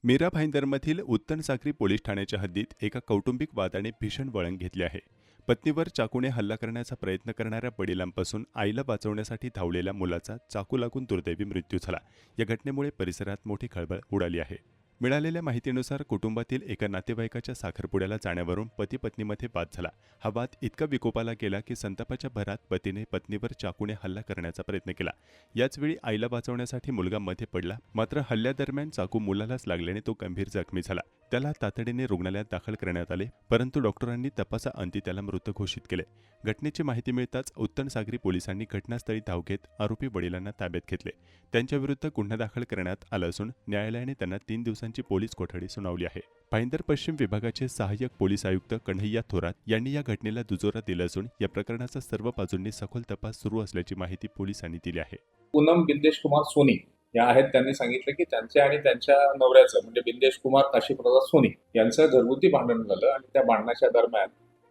मीरा भाईंदरमधील उत्तन Sakri police ठाण्याच्या हद्दीत एका कौटुंबिक वादाने भीषण वळण घेतले आहे. पत्नीवर चाकूने हल्ला करण्याचा प्रयत्न करणाऱ्या वडिलांपासून आईला वाचवण्यासाठी धावलेल्या मुलाचा चाकू लागून दुर्दैवी मृत्यू झाला. या घटनेमुळे परिसरात मोठी खळबळ उडाली आहे. मिळालेल्या माहितीनुसार कुटुंबातील एका नातेवाईकाच्या साखरपुड्याला जाण्यावरून पती पत्नीमध्ये वाद झाला. हा वाद इतका विकोपाला गेला की संतापाच्या भरात पतीने पत्नीवर चाकूने हल्ला करण्याचा प्रयत्न केला. याचवेळी आईला वाचवण्यासाठी मुलगा मध्ये पडला, मात्र हल्ल्यादरम्यान चाकू मुलालाच लागल्याने तो गंभीर जखमी झाला. त्याला तातडीने रुग्णालयात दाखल करण्यात आले, परंतु डॉक्टरांनी तपासाअंती त्याला मृत घोषित केले. घटनेची माहिती मिळताच उत्तन सागरी पोलिसांनी घटनास्थळी धाव घेत आरोपी वडिलांना ताब्यात घेतले. त्यांच्याविरुद्ध गुन्हा दाखल करण्यात आला असून न्यायालयाने त्यांना 3 दिवसांची पोलीस कोठडी सुनावली आहे. भाईंदर पश्चिम विभागाचे सहाय्यक पोलीस आयुक्त कन्हैया थोरात यांनी या घटनेला दुजोरा दिला असून या प्रकरणाचा सर्व बाजूंनी सखोल तपास सुरू असल्याची माहिती पोलिसांनी दिली आहे. पूनम बिंदेश कुमार सोनी या आहेत. त्यांनी सांगितलं की त्यांचे आणि त्यांच्या नवऱ्याचं म्हणजे बिंदेश कुमार काशीप्रसाद सोनी यांचं घरगुती भांडण झालं आणि त्या भांडणाच्या दरम्यान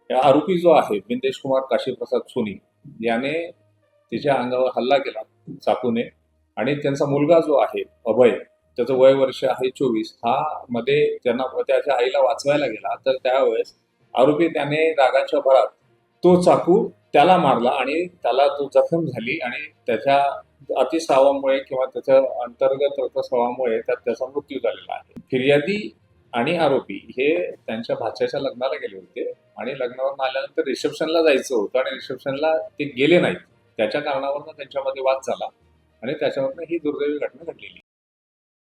या आरोपी जो आहे बिंदेश कुमार काशीप्रसाद सोनी याने तिच्या अंगावर हल्ला केला चाकूने आणि त्यांचा मुलगा जो आहे अभय, त्याचं वय वर्ष आहे 24, हा मध्ये त्यांना त्याच्या आईला वाचवायला गेला. तर त्यावेळेस आरोपी त्याने रागाच्या भरात तो चाकू त्याला मारला आणि त्याला तो जखम झाली आणि त्याच्या अतिस्रावामुळे किंवा त्याच्या अंतर्गत रक्तस्रावामुळे त्याचा मृत्यू झालेला आहे. फिर्यादी आणि आरोपी हे त्यांच्या भाच्याच्या लग्नाला गेले होते आणि लग्नावरून आल्यानंतर रिसेप्शनला जायचं होतं आणि रिसेप्शनला ते गेले नाहीत. त्याच्या कारणावरून त्यांच्यामध्ये वाद झाला आणि त्याच्यावरनं ही दुर्दैवी घटना घडलेली.